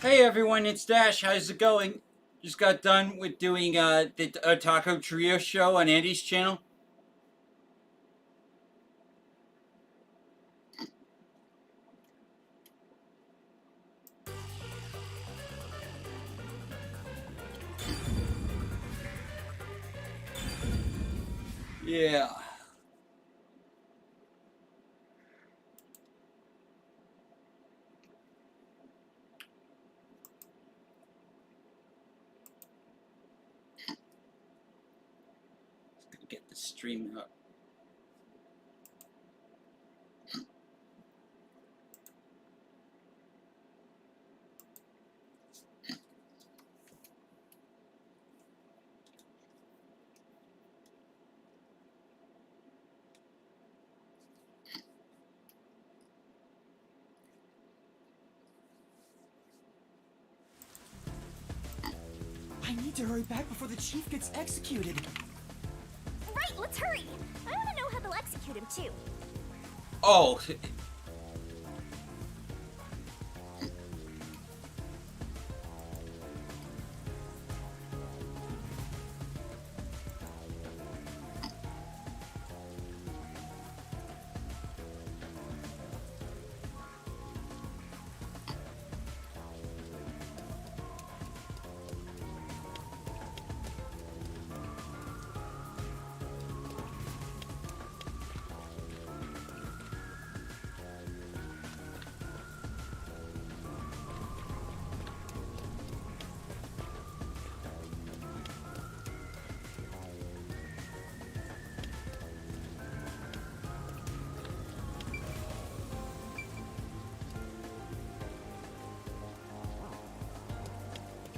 Hey everyone, it's Dash. How's it going? Just got done with doing the Taco Trio show on Andy's channel. Yeah. Let's go get the stream up. I need to hurry back before the chief gets executed. Right, let's hurry. I want to know how they'll execute him, too. Oh.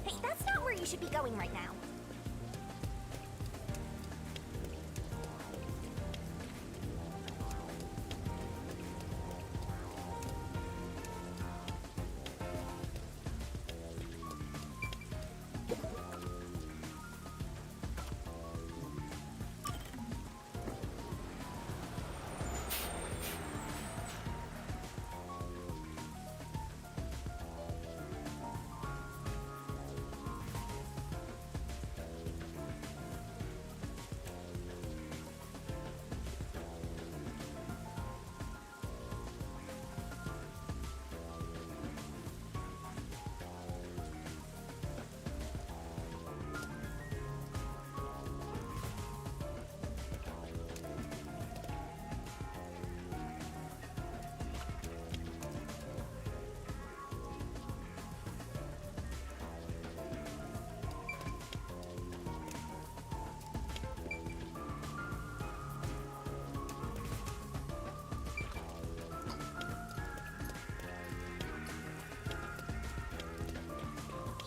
Hey, that's not where you should be going right now.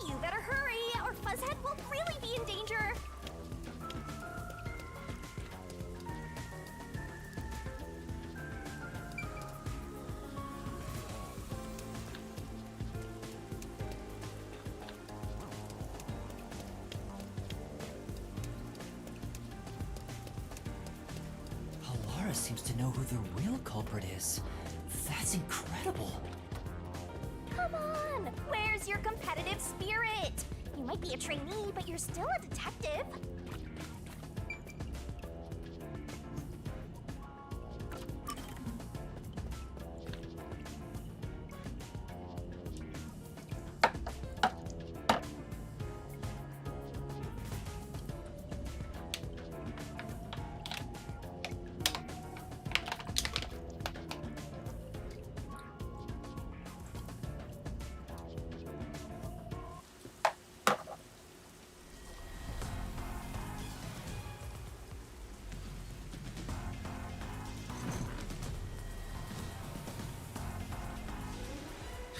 You better hurry, or Fuzzhead will really be in danger. Alara seems to know who the real culprit is. That's incredible. Come on, where's your competitive spirit? You might be a trainee, but you're still a detective.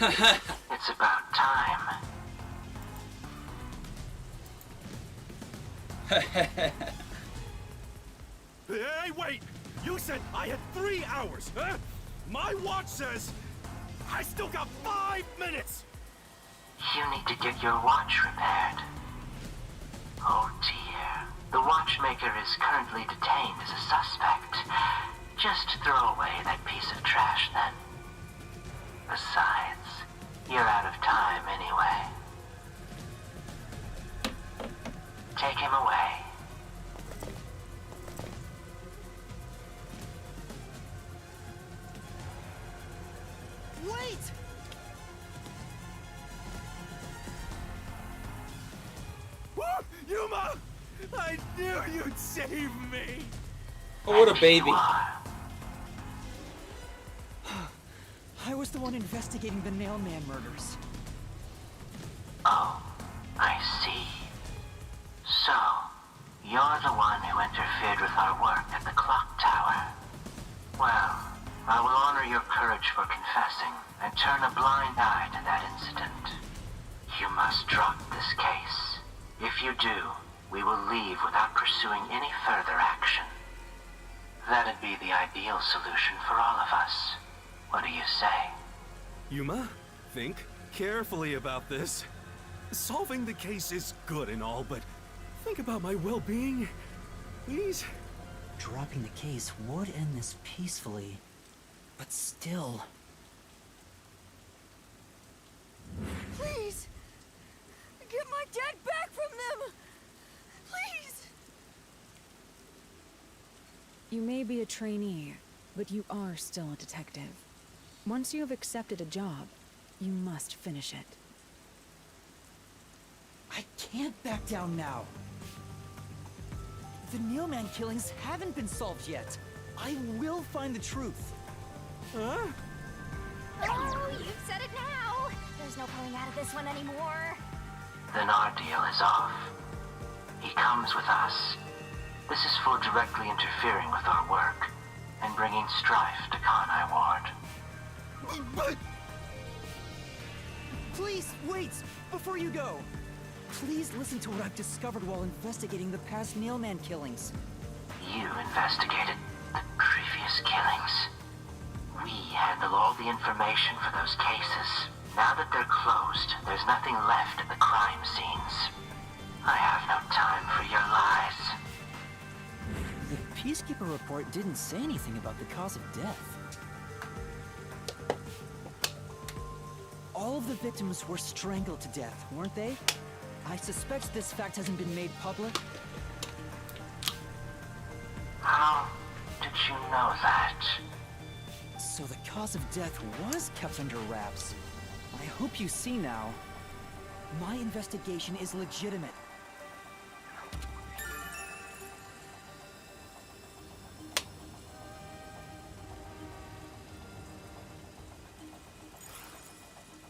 It's about time. Hey, wait! You said I had 3 hours, huh? My watch says I still got 5 minutes! You need to get your watch repaired. Oh dear. The watchmaker is currently detained as a suspect. Just throw away that piece of trash then. Besides, You're out of time anyway. Take him away. Wait! Woo! Yuma! I knew you'd save me! Oh, what a baby. You are. I was the one investigating the Nailman murders. Oh, I see. So, you're the one who interfered with our work at the clock tower. Well, I will honor your courage for confessing and turn a blind eye to that incident. You must drop this case. If you do, we will leave without pursuing any further action. That'd be the ideal solution for all of us. What do you say? Yuma, think carefully about this. Solving the case is good and all, but think about my well-being. Please? Dropping the case would end this peacefully, but still. Please! Get my dad back from them! Please! You may be a trainee, but you are still a detective. Once you have accepted a job, you must finish it. I can't back down now. The Nailman killings haven't been solved yet. I will find the truth. Huh? Oh, you've said it now! There's no pulling out of this one anymore. Then our deal is off. He comes with us. This is for directly interfering with our work and bringing strife to Kanai Ward. But Please, wait! Before you go! Please listen to what I've discovered while investigating the past Nailman killings. You investigated the previous killings. We handle all the information for those cases. Now that they're closed, there's nothing left at the crime scenes. I have no time for your lies. The Peacekeeper report didn't say anything about the cause of death. All of the victims were strangled to death, weren't they? I suspect this fact hasn't been made public. How did you know that? So the cause of death was kept under wraps. I hope you see now. My investigation is legitimate.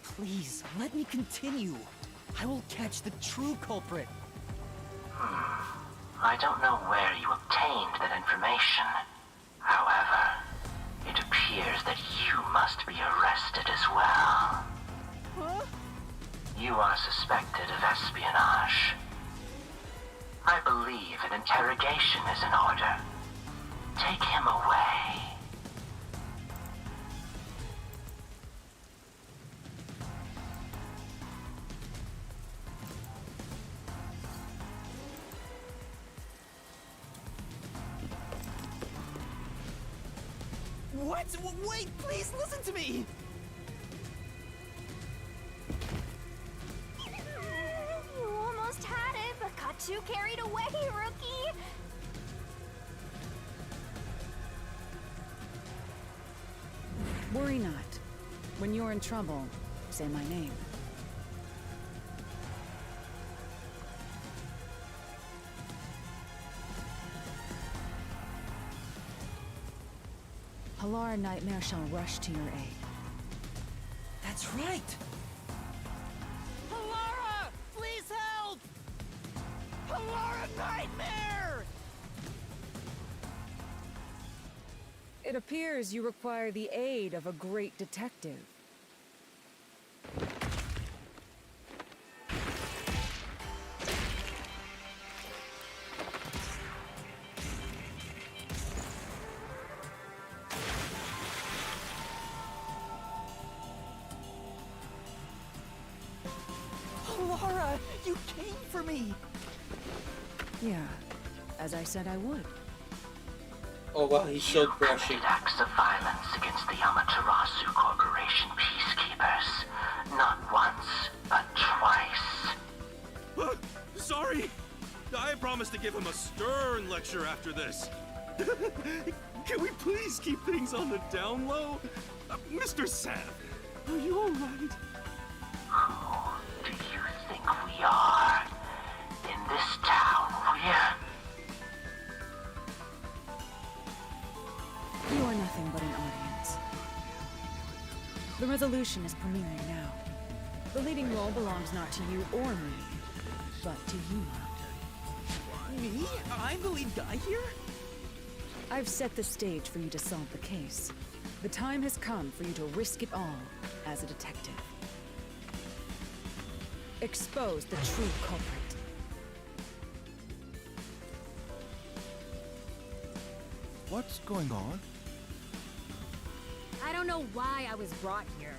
Please, let me continue. I will catch the true culprit. I don't know where you obtained that information. However, it appears that you must be arrested as well. Huh? You are suspected of espionage. I believe an interrogation is in order. Take him away. What? Wait, please listen to me! You almost had it, but got too carried away, rookie! Worry not. When you're in trouble, say my name. Halara Nightmare shall rush to your aid. That's right! Halara! Please help! Halara Nightmare! It appears you require the aid of a great detective. Halara, you came for me! Yeah, as I said I would. Oh wow, he's so You crushing. committed acts of violence against the Amaterasu Corporation peacekeepers, not give him a stern lecture after this. Can we please keep things on the down low? Mr. Sam, are you alright? Who do you think we are? In this town, You are nothing but an audience. The resolution is premiering now. The leading role belongs not to you or me, but to Yuma. Me? I'm the lead guy here? I've set the stage for you to solve the case. The time has come for you to risk it all as a detective. Expose the true culprit. What's going on? I don't know why I was brought here.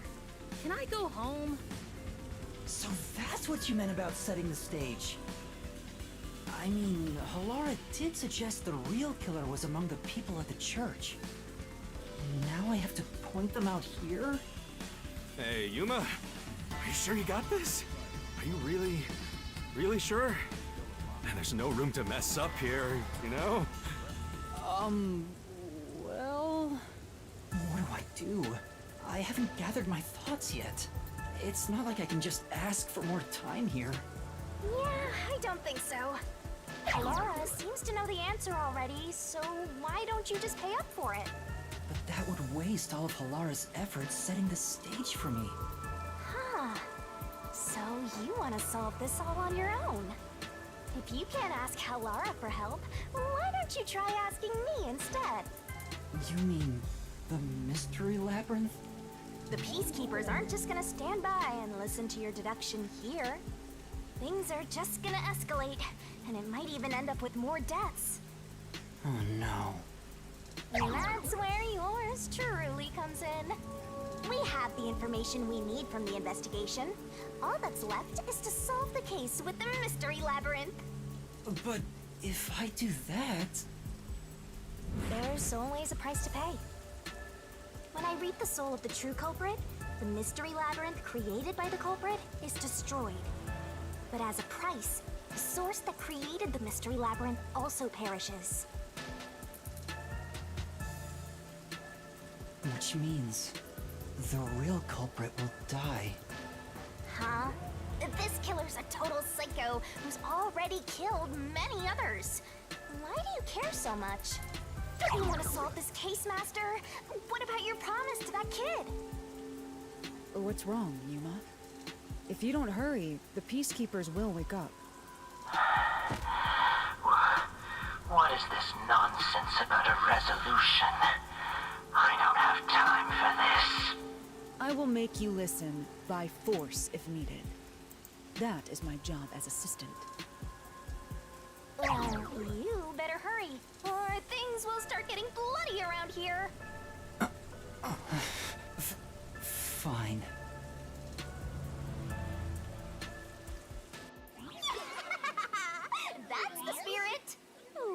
Can I go home? So that's what you meant about setting the stage. I mean, Halara did suggest the real killer was among the people at the church. Now I have to point them out here? Hey, Yuma, are you sure you got this? Are you really sure? Man, there's no room to mess up here, you know? Well... What do I do? I haven't gathered my thoughts yet. It's not like I can just ask for more time here. Yeah, I don't think so. Laura seems to know the answer already, so why don't you just pay up for it? But that would waste all of Halara's efforts setting the stage for me. Huh. So you want to solve this all on your own? If you can't ask Halara for help, why don't you try asking me instead? You mean the mystery labyrinth? The Peacekeepers aren't just gonna stand by and listen to your deduction here. Things are just gonna escalate, and it might even end up with more deaths. Oh no. And that's where yours truly comes in. We have the information we need from the investigation. All that's left is to solve the case with the mystery labyrinth. But if I do that... There's always a price to pay. When I read the soul of the true culprit, the mystery labyrinth created by the culprit is destroyed. But as a price, the source that created the mystery labyrinth also perishes. Which means the real culprit will die. Huh? This killer's a total psycho who's already killed many others. Why do you care so much? You want to solve this case, Master? What about your promise to that kid? What's wrong, Yuma? If you don't hurry, the Peacekeepers will wake up. What is this nonsense about a resolution? I don't have time for this. I will make you listen by force if needed. That is my job as assistant. Well, you better hurry, or things will start getting bloody around here. Fine. That's the spirit.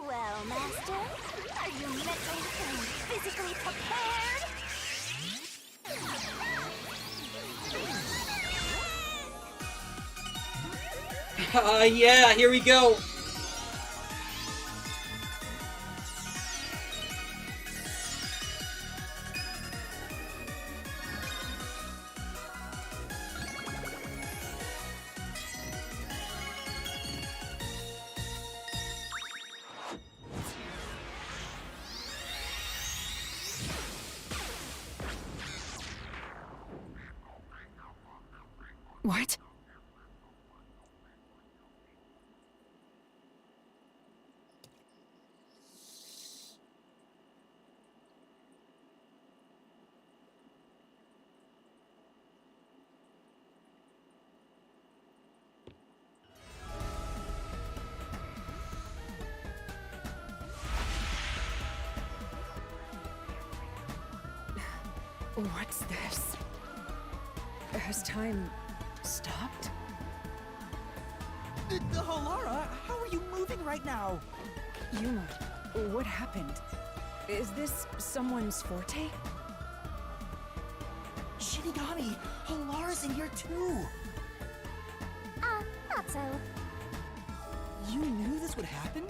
Well, Master, are you mentally and physically prepared? Yeah, here we go. What? What's this? Has time stopped? Halara, how are you moving right now? Yuma, what happened? Is this someone's forte? Shinigami, Halara's in here too. Not so. You knew this would happen?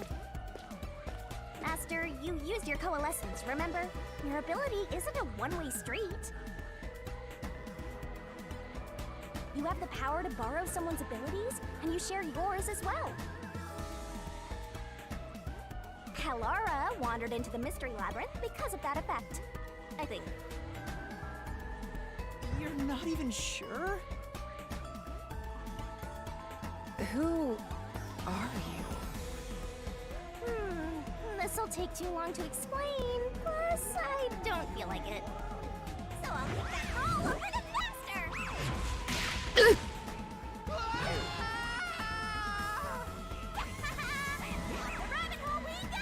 Master, you used your coalescence, remember? Your ability isn't a one-way street. You have the power to borrow someone's abilities, and you share yours as well. Kalara wandered into the Mystery Labyrinth because of that effect, I think. You're not even sure? Who are you? This'll take too long to explain, plus I don't feel like it. So I'll leave that all over the master! The rabbit hole we go!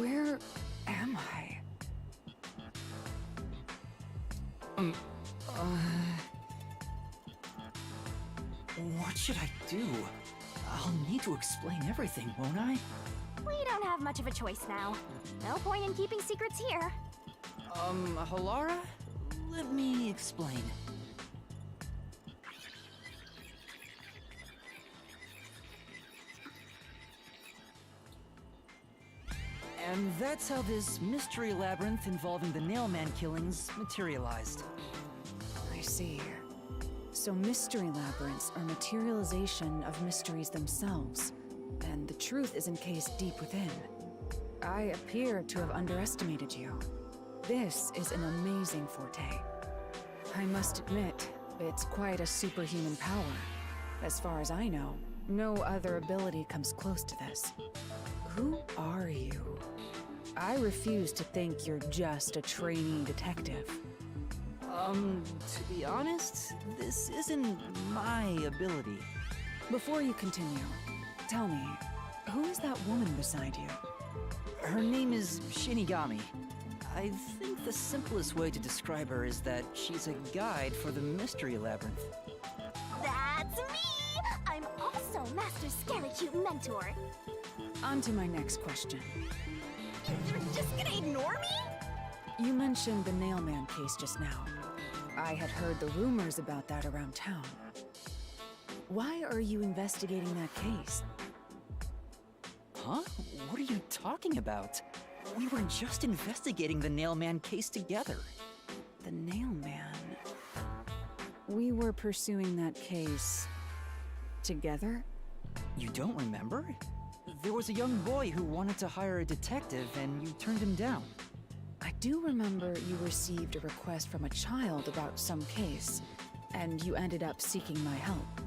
Where am I? What should I do? I'll need to explain everything, won't I? We don't have much of a choice now. No point in keeping secrets here. Halara? Let me explain. And that's how this mystery labyrinth involving the Nailman killings materialized. I see. So mystery labyrinths are materialization of mysteries themselves, and the truth is encased deep within. I appear to have underestimated you. This is an amazing forte. I must admit, it's quite a superhuman power. As far as I know, no other ability comes close to this. Who are you? I refuse to think you're just a trainee detective. To be honest, this isn't my ability. Before you continue, tell me, who is that woman beside you? Her name is Shinigami. I think the simplest way to describe her is that she's a guide for the Mystery Labyrinth. That's me! I'm also Master Scary Cute Mentor. On to my next question. You're just gonna ignore me? You mentioned the Nailman case just now. I had heard the rumors about that around town. Why are you investigating that case? Huh? What are you talking about? We were just investigating the Nailman case together. The Nailman. We were pursuing that case together? You don't remember? There was a young boy who wanted to hire a detective and you turned him down. I do remember you received a request from a child about some case, and you ended up seeking my help.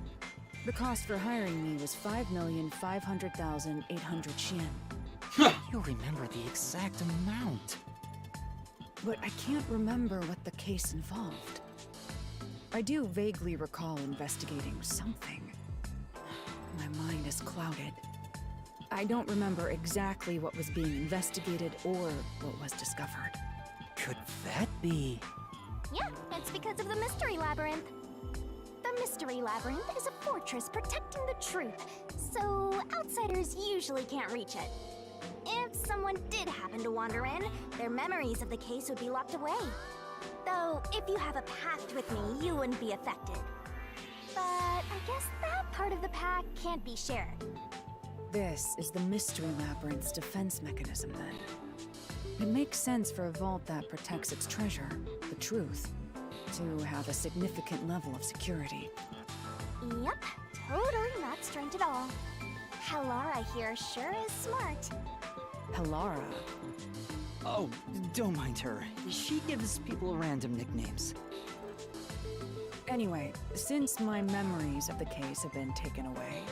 The cost for hiring me was 5,500,800 yen. You remember the exact amount. But I can't remember what the case involved. I do vaguely recall investigating something. My mind is clouded. I don't remember exactly what was being investigated or what was discovered. Could that be? Yeah, it's because of the Mystery Labyrinth. The Mystery Labyrinth is a fortress protecting the truth, so outsiders usually can't reach it. If someone did happen to wander in, their memories of the case would be locked away. Though, if you have a pact with me, you wouldn't be affected. But I guess that part of the pact can't be shared. This is the Mystery Labyrinth's defense mechanism, then. It makes sense for a vault that protects its treasure, the truth. to have a significant level of security. Yep, totally not strange at all. Halara here sure is smart. Halara. Oh, don't mind her. She gives people random nicknames. Anyway, since my memories of the case have been taken away,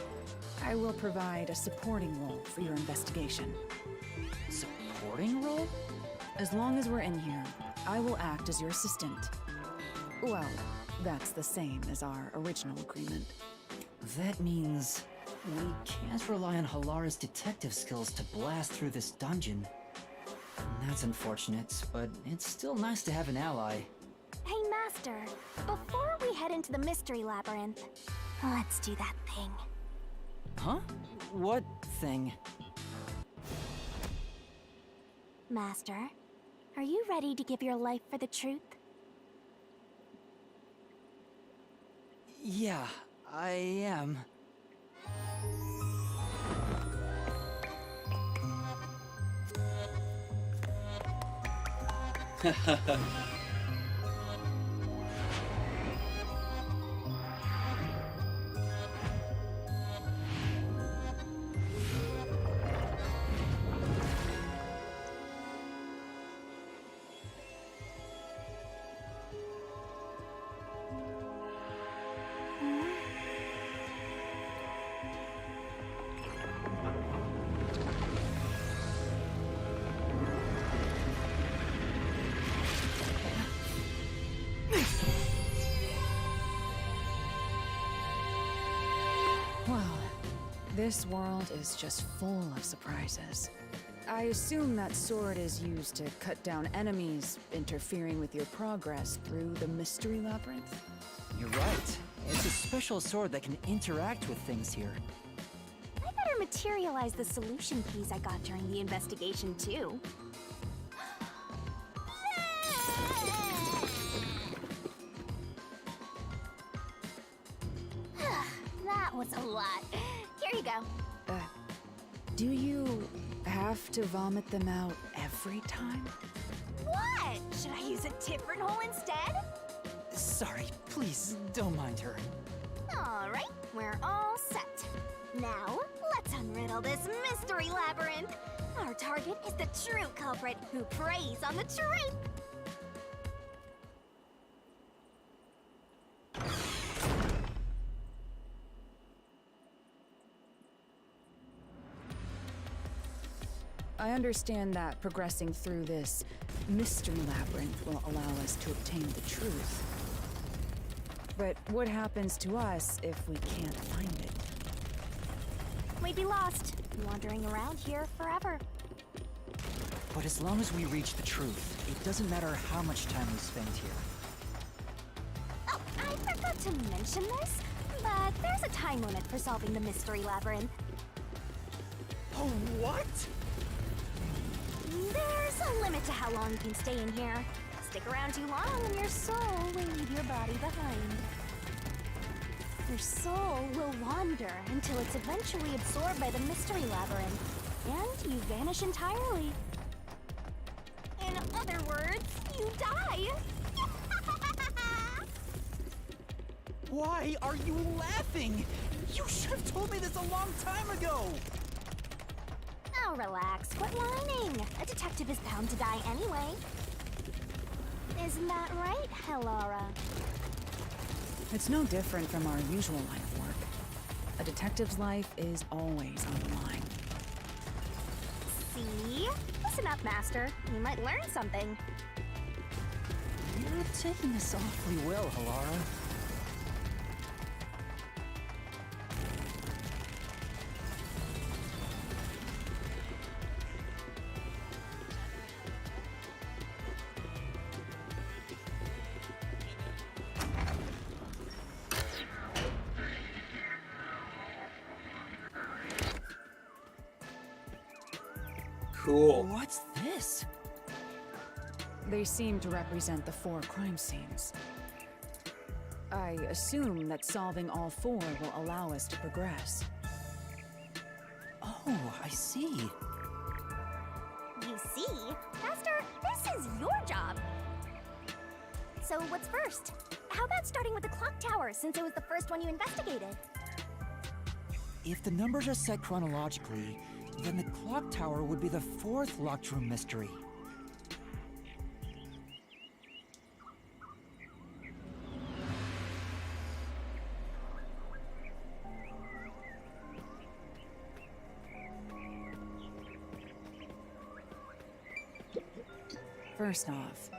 I will provide a supporting role for your investigation. Supporting role? As long as we're in here, I will act as your assistant. Well, that's the same as our original agreement. That means we can't rely on Halara's detective skills to blast through this dungeon. That's unfortunate, but it's still nice to have an ally. Hey, Master, before we head into the mystery labyrinth, let's do that thing. Huh? What thing? Master, are you ready to give your life for the truth? Yeah, I am. Well, this world is just full of surprises. I assume that sword is used to cut down enemies interfering with your progress through the mystery labyrinth. You're right. It's a special sword that can interact with things here. I better materialize the solution keys I got during the investigation, too. That was a lot. Here you go. Do you have to vomit them out every time? What? Should I use a different hole instead? Sorry, please don't mind her. All right, we're all set. Now, let's unriddle this mystery labyrinth. Our target is the true culprit who preys on the truth. I understand that progressing through this mystery labyrinth will allow us to obtain the truth. But what happens to us if we can't find it? We'd be lost, wandering around here forever. But as long as we reach the truth, it doesn't matter how much time we spend here. Oh, I forgot to mention this, but there's a time limit for solving the mystery labyrinth. Oh, what? There's a limit to how long you can stay in here. Stick around too long and your soul will leave your body behind. Your soul will wander until it's eventually absorbed by the mystery labyrinth, and you vanish entirely. In other words, you die. Why are you laughing? You should have told me this a long time ago! Oh, relax. Quit whining. A detective is bound to die anyway. Isn't that right, Halara? It's no different from our usual line of work. A detective's life is always on the line. See? Listen up, Master. You might learn something. You're taking this awfully well, Halara. Cool. What's this? They seem to represent the 4 crime scenes. I assume that solving all 4 will allow us to progress. Oh, I see. You see? Master, this is your job. So what's first? How about starting with the clock tower, since it was the first one you investigated? If the numbers are set chronologically, then the clock tower would be the fourth locked room mystery. First off,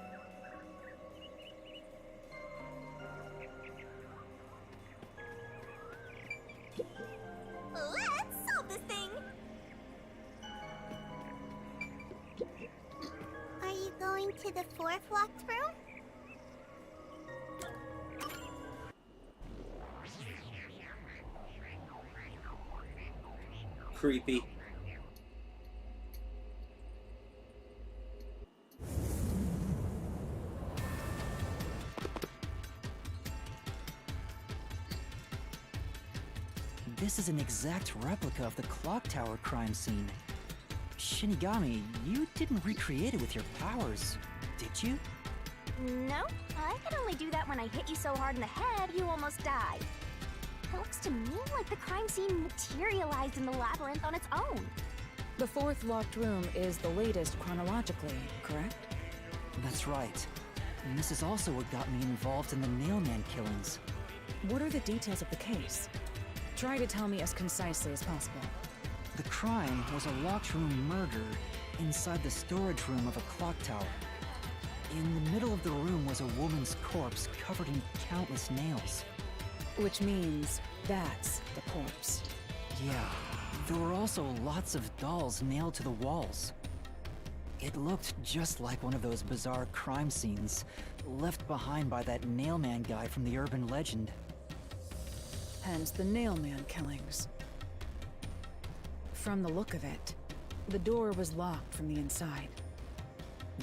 Let's solve this thing! Are you going to the fourth locked room? Creepy. This is an exact replica of the clock tower crime scene. Shinigami, you didn't recreate it with your powers, did you? No, I can only do that when I hit you so hard in the head you almost died. It looks to me like the crime scene materialized in the labyrinth on its own. the fourth locked room is the latest chronologically, correct? That's right. And this is also what got me involved in the Nailman killings. What are the details of the case? Try to tell me as concisely as possible. The crime was a locked room murder inside the storage room of a clock tower. In the middle of the room was a woman's corpse covered in countless nails. Which means that's the corpse. Yeah, there were also lots of dolls nailed to the walls. It looked just like one of those bizarre crime scenes left behind by that Nailman guy from the urban legend. Hence the Nailman killings. From the look of it, the door was locked from the inside.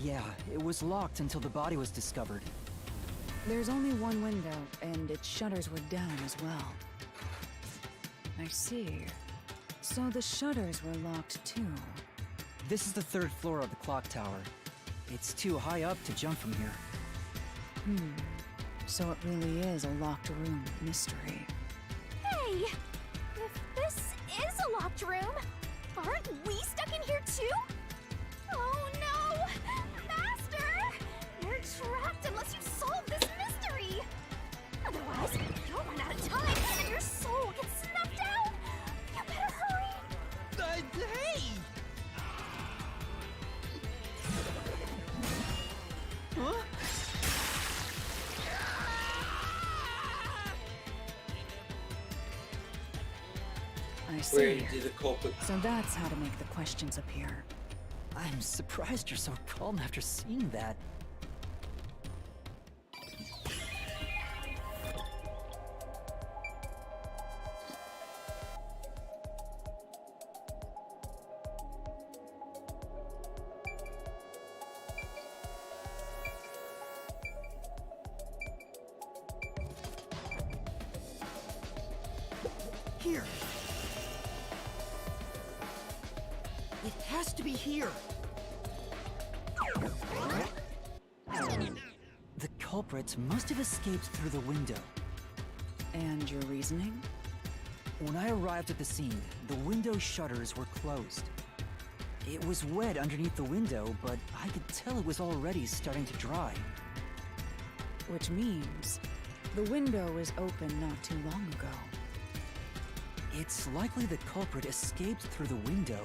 Yeah, it was locked until the body was discovered. There's only one window, and its shutters were down as well. I see. So the shutters were locked too. This is the third floor of the clock tower. It's too high up to jump from here. So it really is a locked room mystery. Hey! If this is a locked room, aren't we stuck in here too? Oh no! Master! You're trapped unless you solve this mystery! Otherwise, you'll run out of time and your soul gets snuffed out! You better hurry! Hey! Huh? I Where see. did the culprit? So that's how to make the questions appear. I'm surprised you're so calm after seeing that. Here. It has to be here. The culprit must have escaped through the window. And your reasoning? When I arrived at the scene, the window shutters were closed. It was wet underneath the window, but I could tell it was already starting to dry. Which means the window was open not too long ago. It's likely the culprit escaped through the window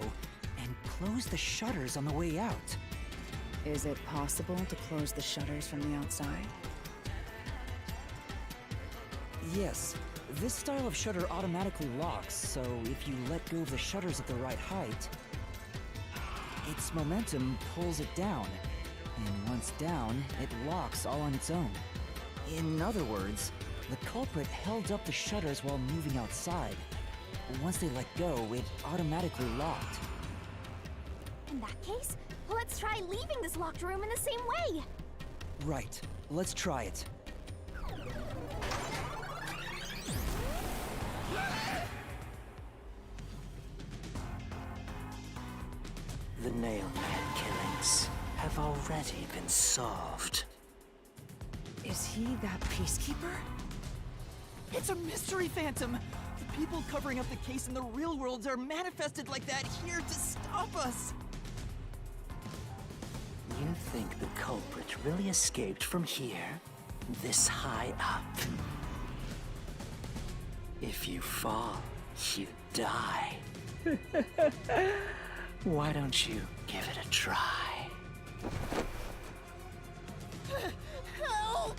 and closed the shutters on the way out. Is it possible to close the shutters from the outside? Yes, this style of shutter automatically locks, so if you let go of the shutters at the right height, its momentum pulls it down, and once down, it locks all on its own. In other words, the culprit held up the shutters while moving outside. Once they let go, it automatically locked. In that case, let's try leaving this locked room in the same way! Right, let's try it. The Nailman killings have already been solved. Is he that peacekeeper? It's a mystery phantom! The people covering up the case in the real worlds are manifested like that here to stop us! You think the culprit really escaped from here? This high up? If you fall, you die. Why don't you give it a try? Help!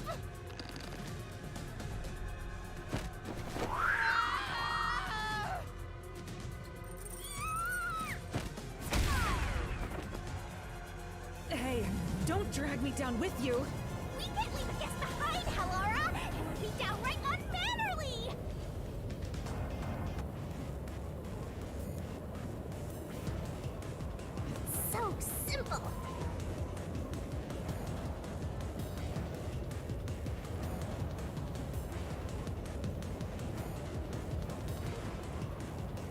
Hey, don't drag me down with you! We can't leave a guest behind, Hallara! It would be downright unmannerly! It's so simple!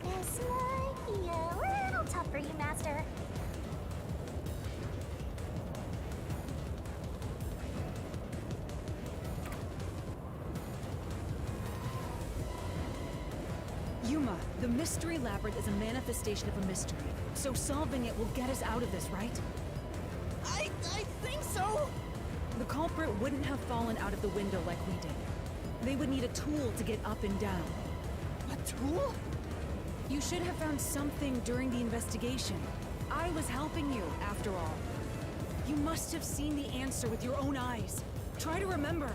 This might be a little tough for you, Master. Yuma, the Mystery Labyrinth is a manifestation of a mystery. So solving it will get us out of this, right? I think so! The culprit wouldn't have fallen out of the window like we did. They would need a tool to get up and down. A tool? You should have found something during the investigation. I was helping you, after all. You must have seen the answer with your own eyes. Try to remember.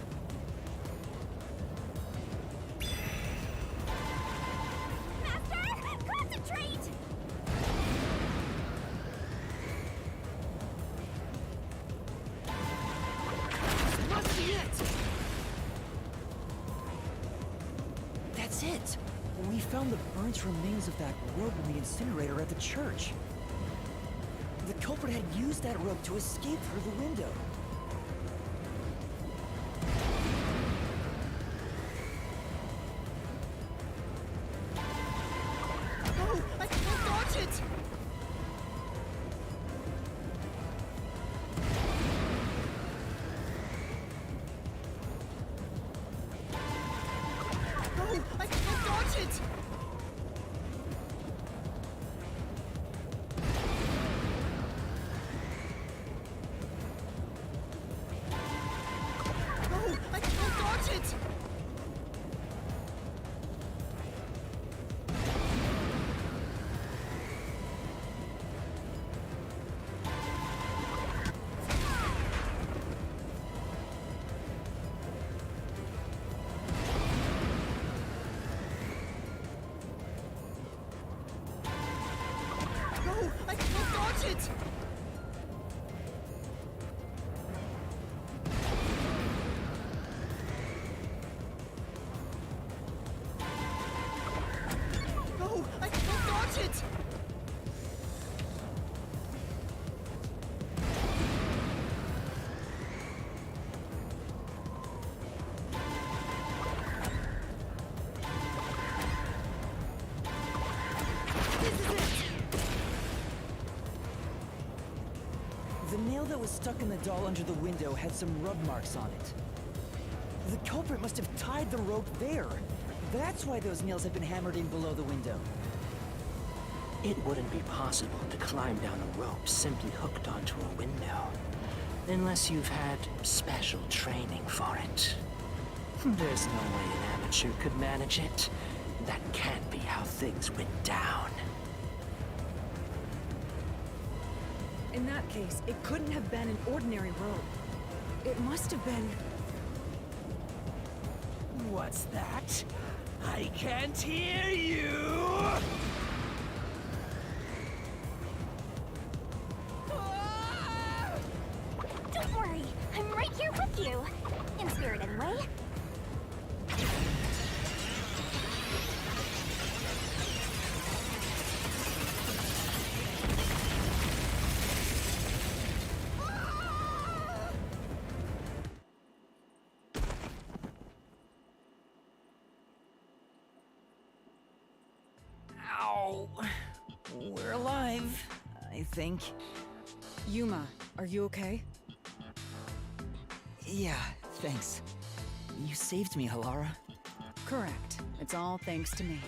Master, concentrate! Must be it! That's it! We found the burnt remains of that rope in the incinerator at the church. The culprit had used that rope to escape through the window. Oh, I can't dodge it! Oh, I can't dodge it! Oh, I can't dodge it! No, I can't dodge it! No, I can't dodge it! This is it! The nail that was stuck in the doll under the window had some rub marks on it. The culprit must have tied the rope there. That's why those nails had been hammered in below the window. It wouldn't be possible to climb down a rope simply hooked onto a window. Unless you've had special training for it. There's no way an amateur could manage it. That can't be how things went down. In that case, it couldn't have been an ordinary rope. It must have been... What's that? I can't hear you! Don't worry, I'm right here with you. In spirit, anyway. Ow! We're alive, I think. Yuma, are you okay? Yeah, Thanks. You saved me, Halara. Correct. It's all thanks to me.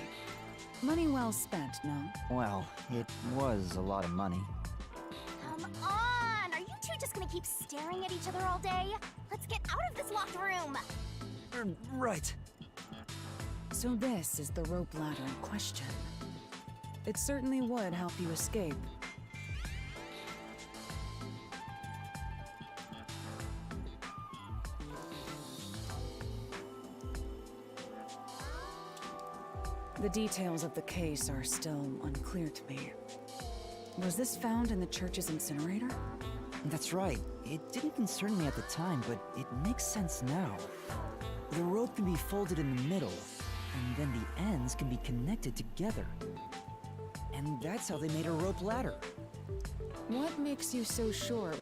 Money well spent, no? Well, it was a lot of money. Come on! Are you two just gonna keep staring at each other all day? Let's get out of this locked room! Right. So this is the rope ladder in question. It certainly would help you escape. The details of the case are still unclear to me. Was this found in the church's incinerator? That's right. It didn't concern me at the time, but it makes sense now. The rope can be folded in the middle, and then the ends can be connected together. And that's how they made a rope ladder. What makes you so sure?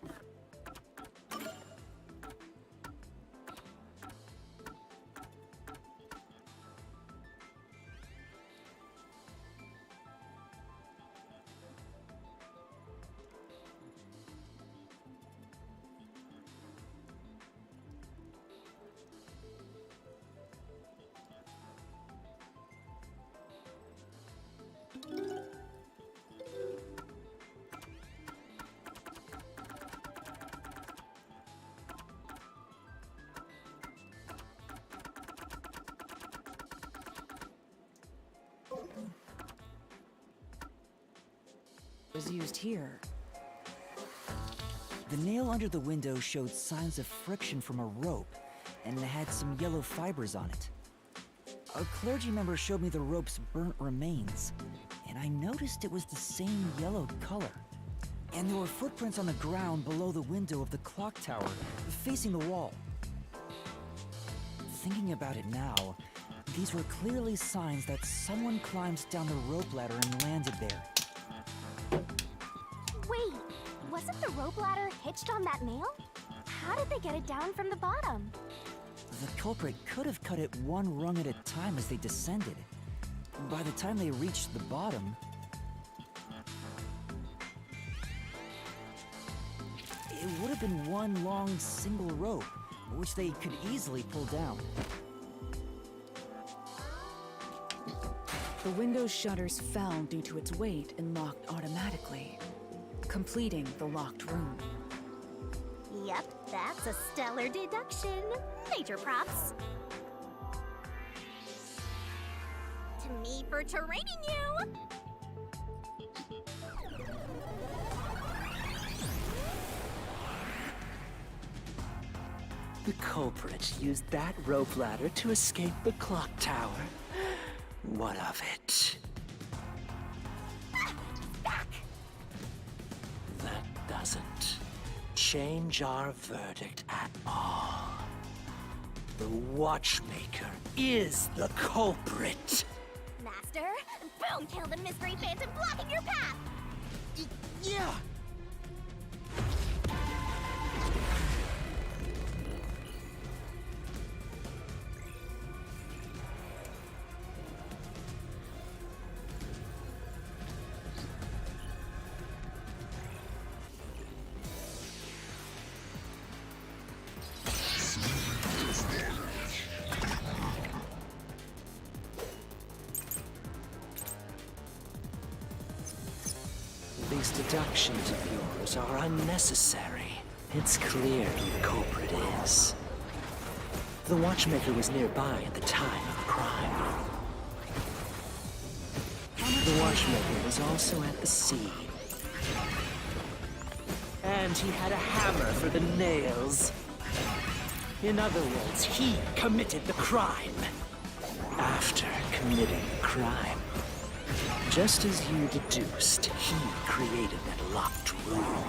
Was used here. The nail under the window showed signs of friction from a rope, and it had some yellow fibers on it. A clergy member showed me the rope's burnt remains, and I noticed it was the same yellow color. And there were footprints on the ground below the window of the clock tower, facing the wall. Thinking about it now, these were clearly signs that someone climbed down the rope ladder and landed there. Wait, wasn't the rope ladder hitched on that nail? How did they get it down from the bottom? The culprit could have cut it one rung at a time as they descended. By the time they reached the bottom, it would have been one long single rope, which they could easily pull down. The window's shutters fell due to its weight and locked automatically, completing the locked room. Yep, that's a stellar deduction. Major props. To me for training you! The culprit used that rope ladder to escape the clock tower. What of it? Back! That doesn't change our verdict at all. The watchmaker is the culprit. Master, boom! Kill the mystery phantom blocking your path! Yeah! These deductions of yours are unnecessary. It's clear who the culprit is. The watchmaker was nearby at the time of the crime. The watchmaker was also at the scene. And he had a hammer for the nails. In other words, he committed the crime. After committing the crime, just as you deduced, he created that locked room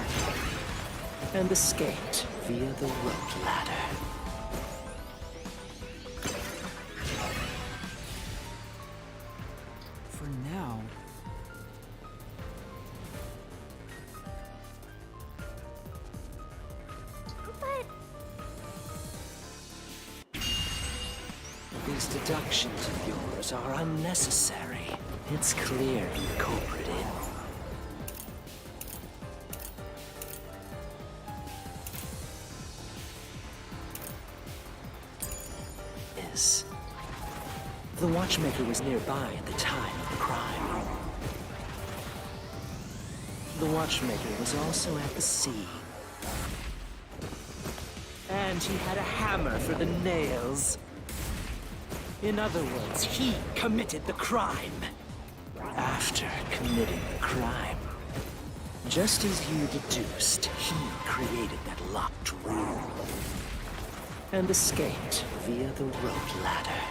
and escaped via the rope ladder. For now, But These deductions of yours are unnecessary. It's clear who the culprit is. is. The watchmaker was nearby at the time of the crime. The watchmaker was also at the scene. And he had a hammer for the nails. In other words, he committed the crime. After committing the crime, just as you deduced, he created that locked room and escaped via the rope ladder.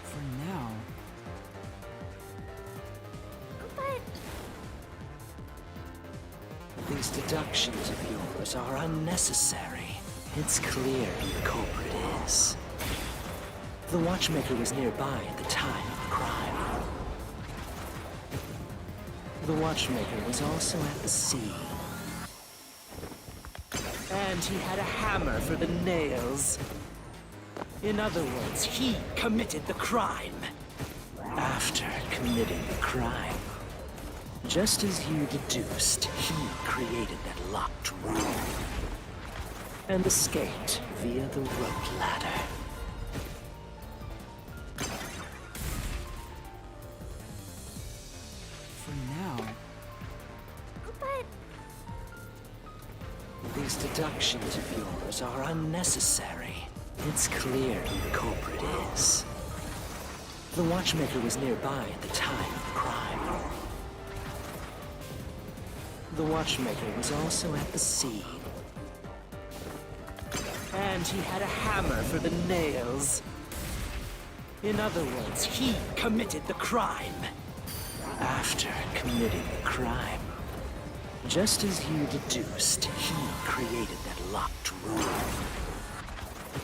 For now. These deductions of yours are unnecessary. It's clear who the culprit is. The watchmaker was nearby at the time of the crime. The watchmaker was also at the scene. And he had a hammer for the nails. In other words, he committed the crime. After committing the crime, just as you deduced, he created that locked room and escaped via the rope ladder. For now. These deductions of yours are unnecessary. It's clear who the culprit is. The watchmaker was nearby at the time of the crime. The watchmaker was also at the scene. And he had a hammer for the nails. In other words, he committed the crime. After committing the crime, just as you deduced, he created that locked room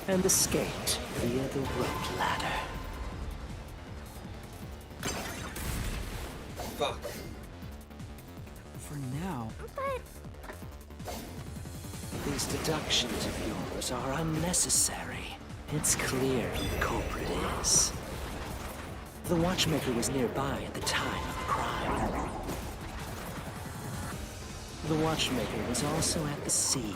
and escaped via the rope ladder. Fuck. For now. These deductions of yours are unnecessary. It's clear who the culprit is. The watchmaker was nearby at the time of the crime. The watchmaker was also at the scene.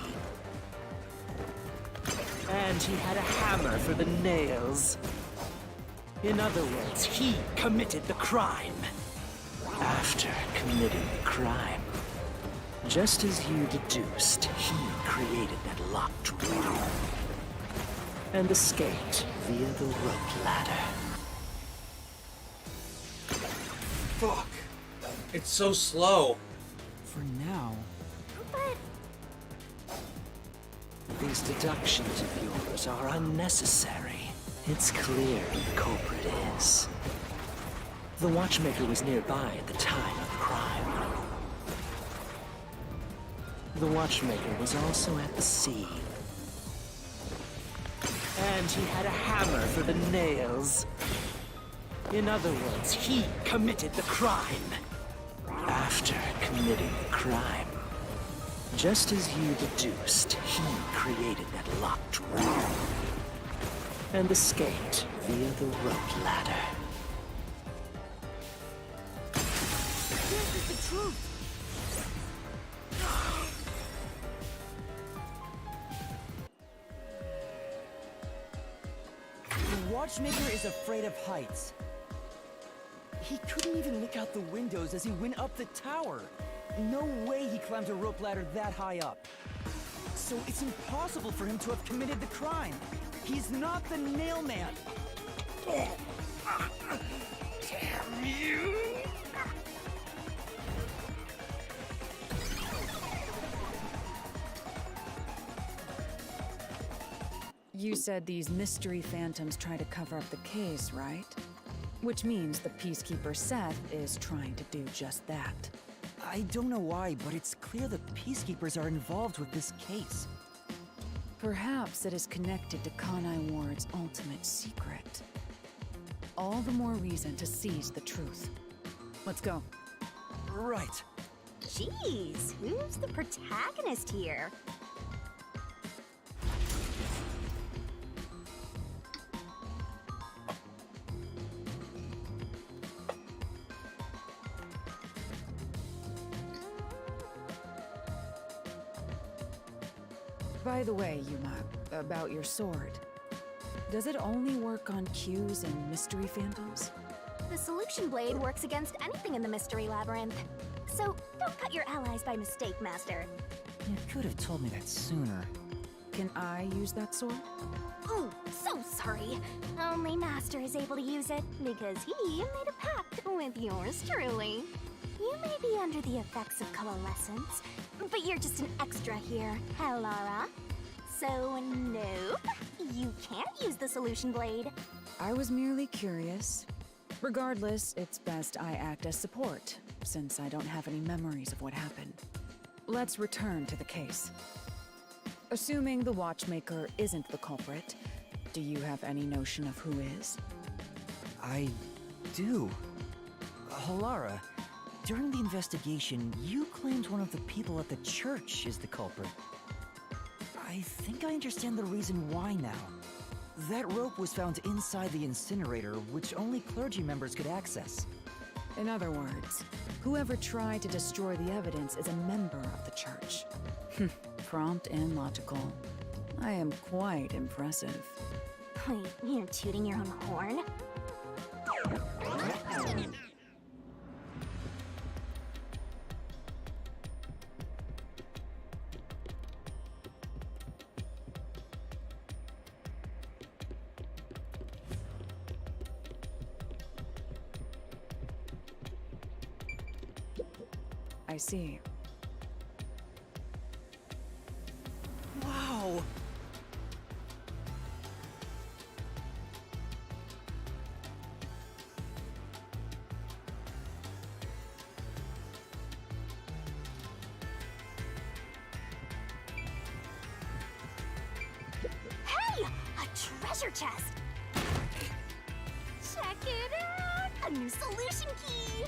And he had a hammer for the nails. In other words, he committed the crime. After committing the crime, just as you deduced, he created that locked room and escaped via the rope ladder. Fuck. It's so slow. For now. These deductions of yours are unnecessary. It's clear who the culprit is. The watchmaker was nearby at the time of the crime. The watchmaker was also at the scene. And he had a hammer for the nails. In other words, he committed the crime. After committing the crime, just as you deduced, he created that locked room and escaped via the rope ladder. This is the truth. The watchmaker is afraid of heights. He couldn't even look out the windows as he went up the tower. No way he climbed a rope ladder that high up. So it's impossible for him to have committed the crime. He's not the nail man. Damn you! You said these mystery phantoms try to cover up the case, right? Which means the Peacekeeper Seth is trying to do just that. I don't know why, but it's clear the Peacekeepers are involved with this case. Perhaps it is connected to Kanai Ward's ultimate secret. All the more reason to seize the truth. Let's go. Right. Jeez, who's the protagonist here? By the way, Yuma, about your sword. Does it only work on cues and mystery phantoms? The solution blade works against anything in the mystery labyrinth. So don't cut your allies by mistake, Master. You could have told me that sooner. Can I use that sword? Oh, so sorry. Only Master is able to use it because he made a pact with yours truly. You may be under the effects of coalescence, but you're just an extra here, Hellara. So, nope, you can't use the solution blade. I was merely curious. Regardless, it's best I act as support, since I don't have any memories of what happened. Let's return to the case. Assuming the watchmaker isn't the culprit, do you have any notion of who is? I do. Halara, during the investigation, you claimed one of the people at the church is the culprit. I think I understand the reason why now. That rope was found inside the incinerator, which only clergy members could access. In other words, whoever tried to destroy the evidence is a member of the church. Prompt and logical. I am quite impressive. Wait, you're tooting your own horn? I see. Wow! Hey! A treasure chest! Check it out! A new solution key!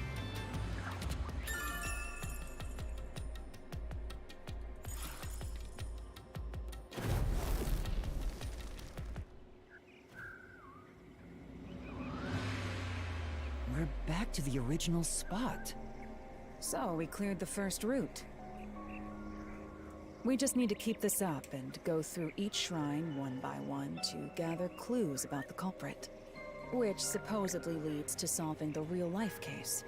We're back to the original spot. So, we cleared the first route. We just need to keep this up and go through each shrine one by one to gather clues about the culprit, which supposedly leads to solving the real-life case.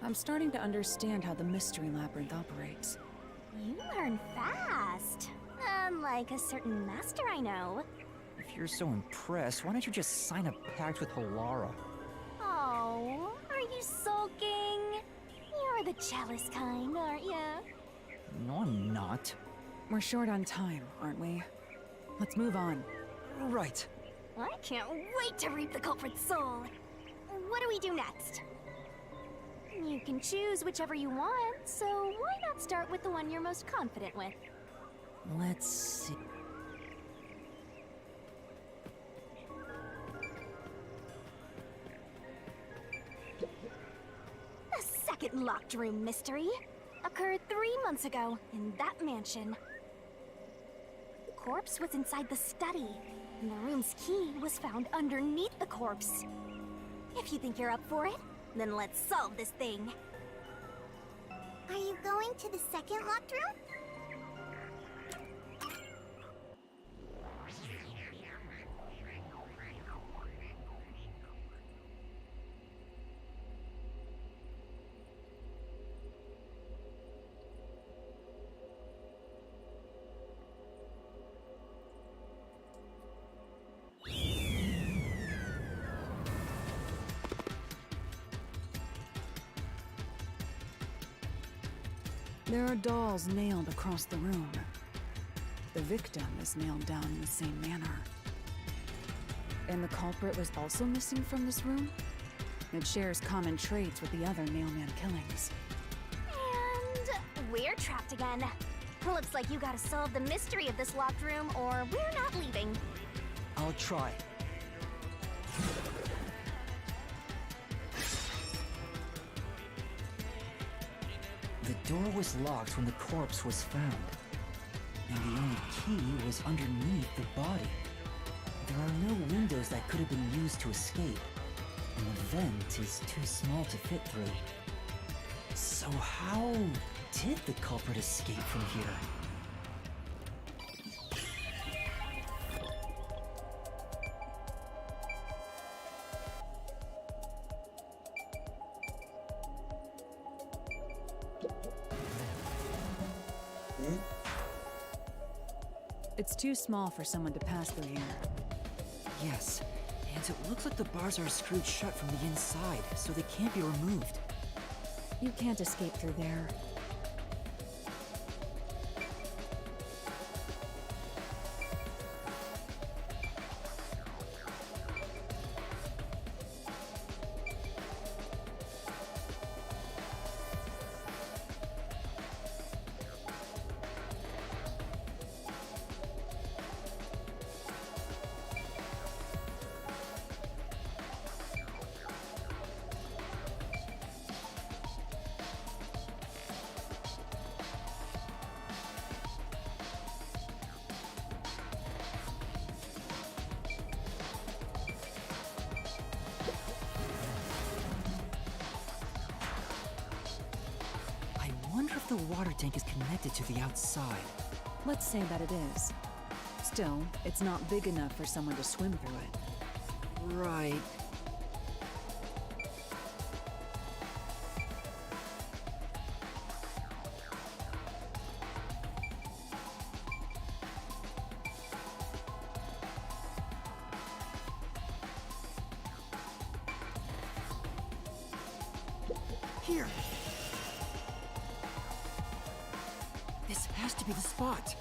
I'm starting to understand how the mystery labyrinth operates. You learn fast. Unlike a certain master I know. If you're so impressed, why don't you just sign a pact with Halara? Oh, are you sulking? You're the jealous kind, aren't you? No, I'm not. We're short on time, aren't we? Let's move on. Right. I can't wait to reap the culprit's soul. What do we do next? You can choose whichever you want, so why not start with the one you're most confident with? Let's see. The second locked room mystery occurred 3 months ago in that mansion. The corpse was inside the study, and the room's key was found underneath the corpse. If you think you're up for it, then let's solve this thing. Are you going to the second locked room? There are dolls nailed across the room. The victim is nailed down in the same manner. And the culprit was also missing from this room? It shares common traits with the other nailman killings. And we're trapped again. Looks like you gotta solve the mystery of this locked room, or we're not leaving. I'll try. The door was locked when the corpse was found, and the only key was underneath the body. There are no windows that could have been used to escape, and the vent is too small to fit through. So how did the culprit escape from here? It's too small for someone to pass through here. Yes, and it looks like the bars are screwed shut from the inside, so they can't be removed. You can't escape through there. I wonder if the water tank is connected to the outside. Let's say that it is. Still, it's not big enough for someone to swim through it. Right. Here! This has to be the spot!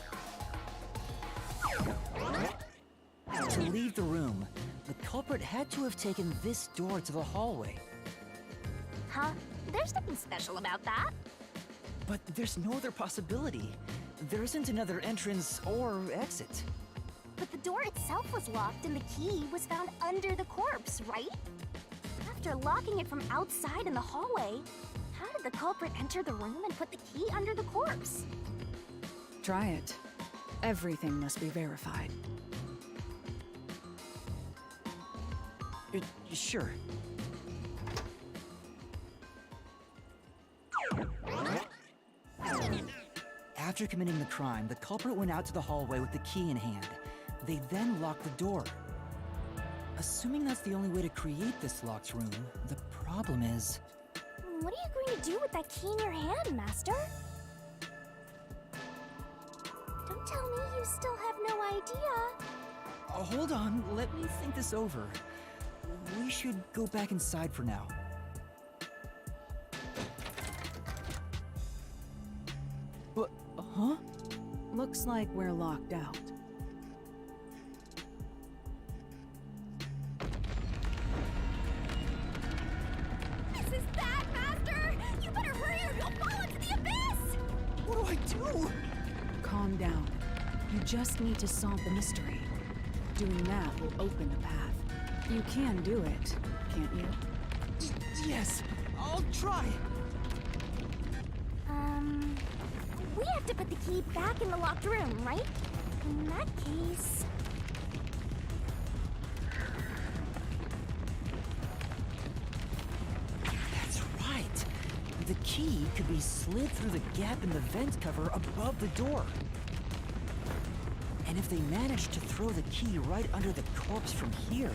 To leave the room, the culprit had to have taken this door to the hallway. Huh? There's nothing special about that. But there's no other possibility. There isn't another entrance or exit. But the door itself was locked and the key was found under the corpse, right? After locking it from outside in the hallway, how did the culprit enter the room and put the key under the corpse? Try it. Everything must be verified. Sure. After committing the crime, the culprit went out to the hallway with the key in hand. They then locked the door. Assuming that's the only way to create this locked room, the problem is... What are you going to do with that key in your hand, Master? Don't tell me you still have no idea. Hold on, let me think this over. We should go back inside for now. What? Huh? Looks like we're locked out. This is bad, Master! You better hurry or you'll fall into the abyss! What do I do? Calm down. You just need to solve the mystery. Doing that will open a path. You can do it, can't you? Yes, I'll try. We have to put the key back in the locked room, right? In that case... That's right. The key could be slid through the gap in the vent cover above the door. And if they managed to throw the key right under the corpse from here...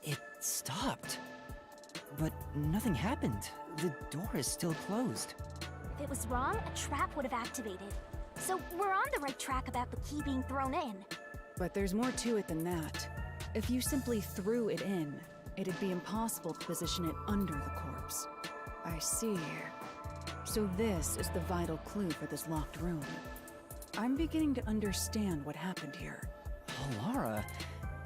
It stopped. But nothing happened. The door is still closed. If it was wrong, a trap would have activated. So we're on the right track about the key being thrown in. But there's more to it than that. If you simply threw it in, it'd be impossible to position it under the corpse. I see. So this is the vital clue for this locked room. I'm beginning to understand what happened here. Alara,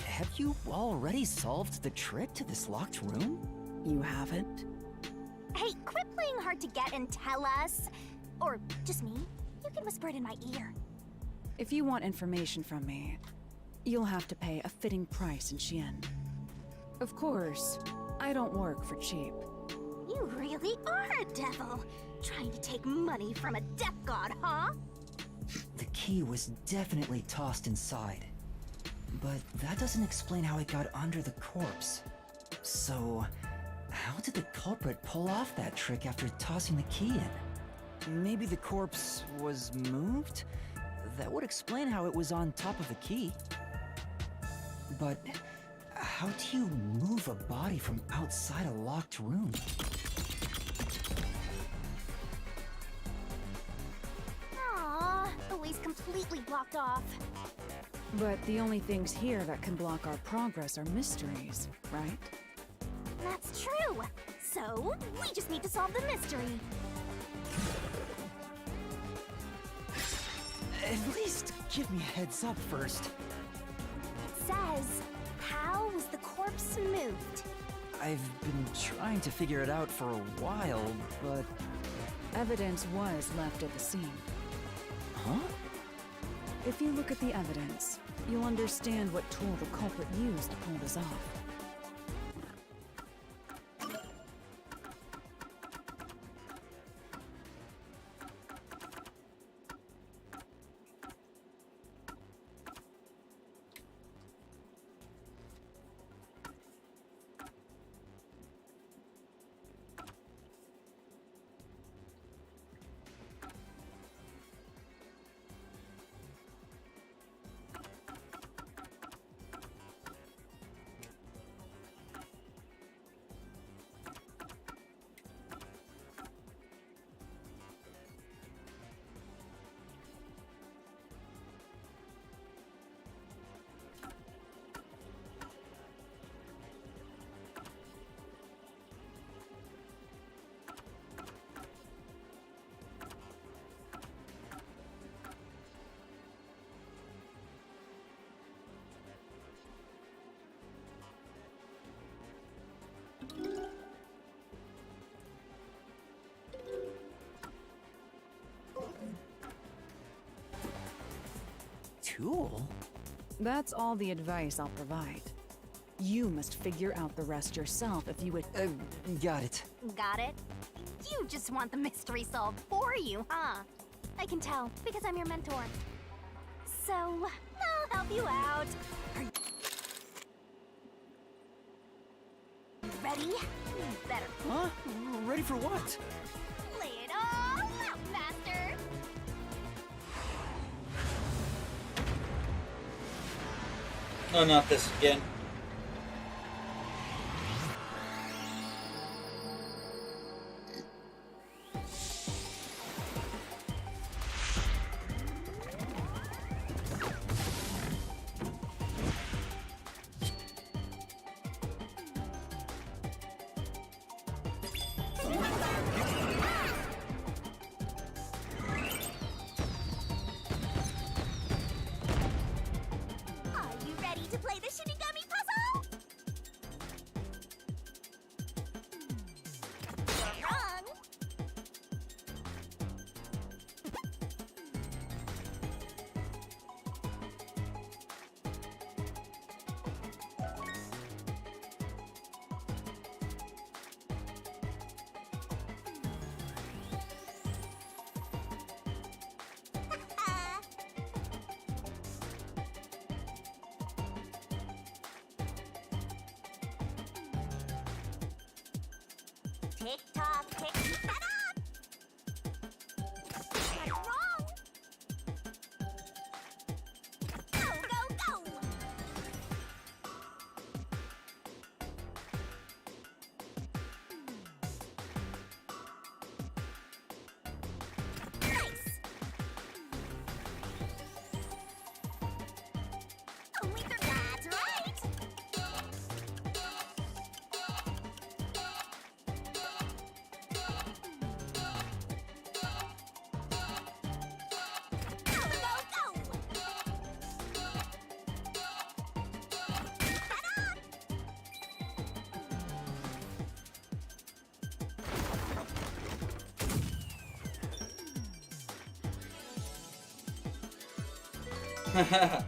have you already solved the trick to this locked room? You haven't? Hey, quit playing hard to get and tell us. Or just me. You can whisper it in my ear. If you want information from me, you'll have to pay a fitting price in Xian. Of course, I don't work for cheap. You really are a devil. Trying to take money from a death god, huh? The key was definitely tossed inside. But that doesn't explain how it got under the corpse. So, how did the culprit pull off that trick after tossing the key in? Maybe the corpse was moved? That would explain how it was on top of the key. But How do you move a body from outside a locked room? Aww, the way's completely blocked off. But the only things here that can block our progress are mysteries, right? That's true. So, we just need to solve the mystery. At least give me a heads up first. It says, how was the corpse moved? I've been trying to figure it out for a while, but... Evidence was left at the scene. Huh? If you look at the evidence, you'll understand what tool the culprit used to pull this off. Tool? That's all the advice I'll provide. You must figure out the rest yourself if you would— Got it. Got it? You just want the mystery solved for you, huh? I can tell, because I'm your mentor. So, I'll help you out. Are you ready? Better. Huh? Ready for what? Lay it all out, Master! No, not this again. Are you ready to play the Shinigami puzzle? You're wrong. Tick tock, tick. Shut up! Got it wrong. Go, go, go! Nice. Only third. That's right. Go, go, go! Shut up!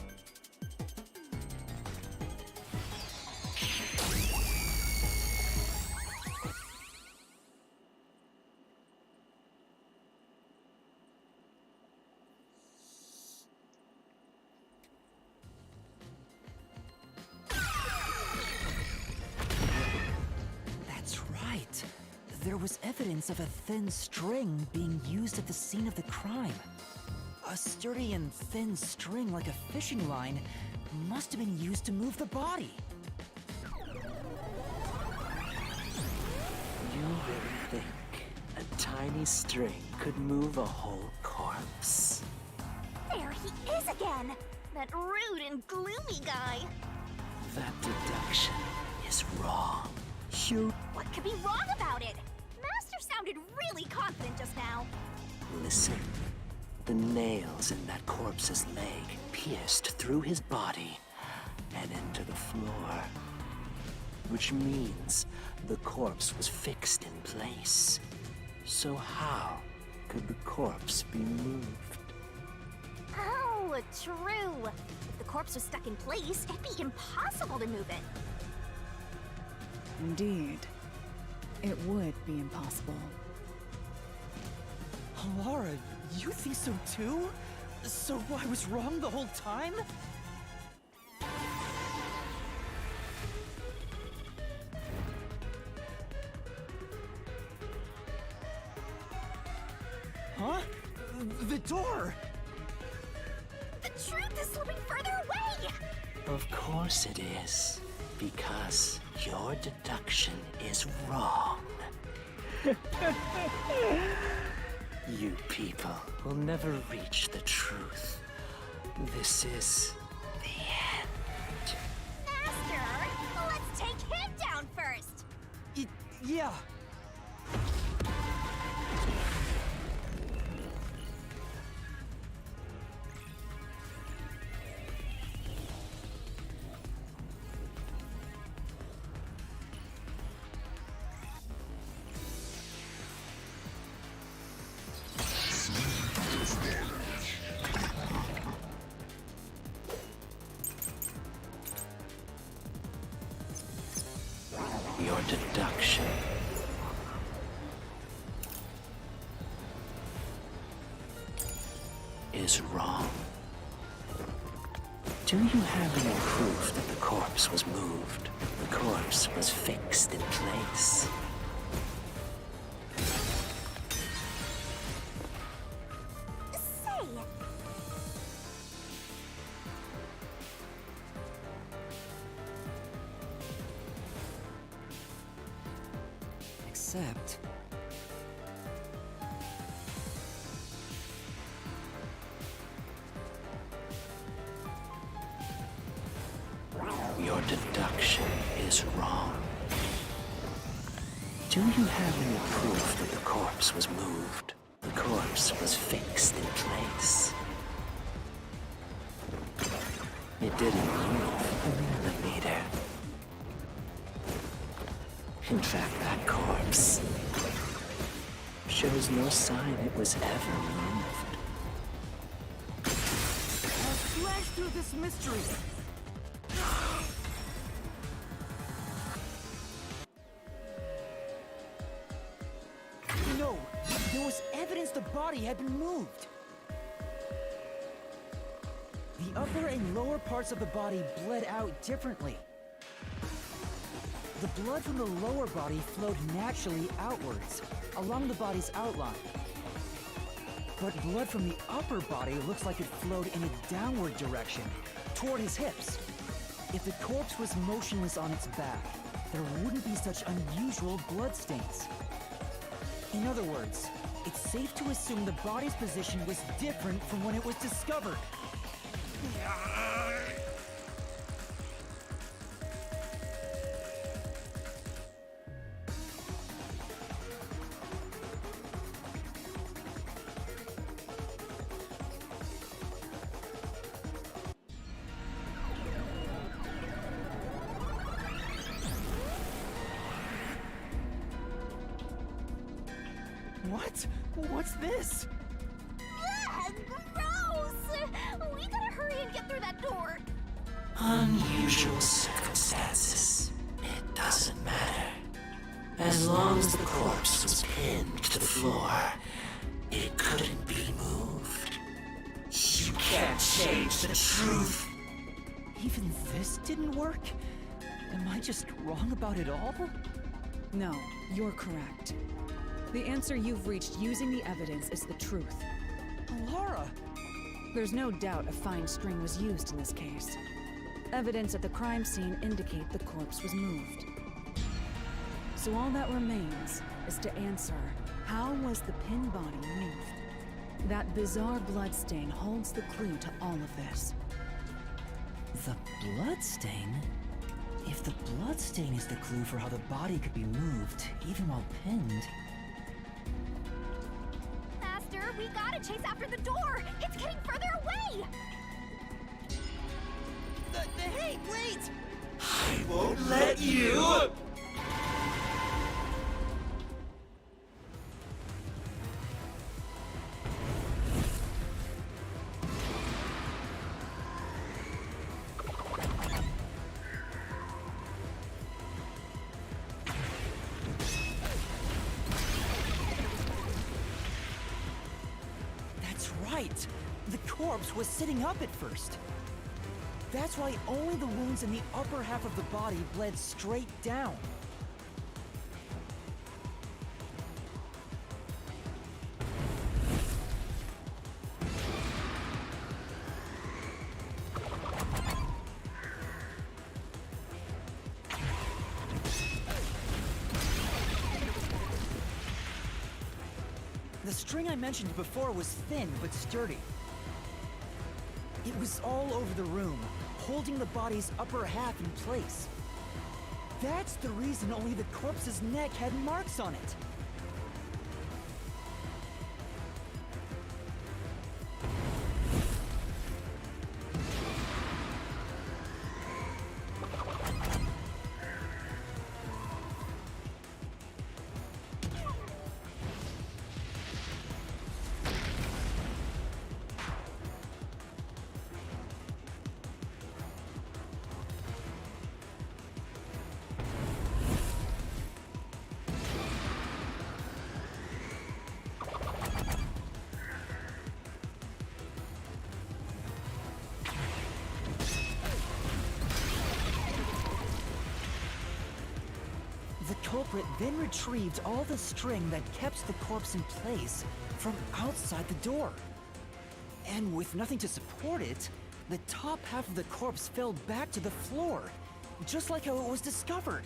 That's right. There was evidence of a thin string being used at the scene of the crime. A sturdy and thin string like a fishing line must have been used to move the body. really think a tiny string could move a whole corpse? There he is again! That rude and gloomy guy! That deduction is wrong. What could be wrong about it? Master sounded really confident just now. Listen. The nails in that corpse's leg pierced through his body and into the floor. Which means the corpse was fixed in place. So how could the corpse be moved? Oh, true. If the corpse was stuck in place, it'd be impossible to move it. Indeed. It would be impossible. Laura, you think so too? So I was wrong the whole time? Huh? The door! The truth is slipping further away! Of course it is. Because your deduction is wrong. You people will never reach the truth. This is the end. Master, let's take him down first! Yeah. Your deduction is wrong. Do you have any proof that the corpse was moved? The corpse was fixed in place. Say, Except... Your deduction is wrong. Do you have any proof that the corpse was moved? The corpse was fixed in place. It didn't move a millimeter. In fact, that corpse shows no sign it was ever moved. I'll slash through this mystery. No, there was evidence the body had been moved. The upper and lower parts of the body bled out differently. The blood from the lower body flowed naturally outwards, along the body's outline. But blood from the upper body looks like it flowed in a downward direction, toward his hips. If the corpse was motionless on its back, there wouldn't be such unusual blood stains. In other words, it's safe to assume the body's position was different from when it was discovered. What? What's this? Ugh, gross! We gotta hurry and get through that door. Unusual circumstances. It doesn't matter. As long as the corpse was pinned to the floor, it couldn't be moved. You can't change the truth. Even this didn't work? Am I just wrong about it all? No, you're correct. The answer you've reached using the evidence is the truth. Laura! There's no doubt a fine string was used in this case. Evidence at the crime scene indicate the corpse was moved. So all that remains is to answer, how was the pin body moved? That bizarre bloodstain holds the clue to all of this. The bloodstain? If the bloodstain is the clue for how the body could be moved, even while pinned... Master, we gotta chase after the door! It's getting further away! Hey, wait! I won't let you! That's right! The corpse was sitting up at first. That's why only the wounds in the upper half of the body bled straight down. The string I mentioned before was thin but sturdy. It was all over the room, holding the body's upper half in place. That's the reason only the corpse's neck had marks on it. The culprit then retrieved all the string that kept the corpse in place from outside the door. And with nothing to support it, the top half of the corpse fell back to the floor, just like how it was discovered.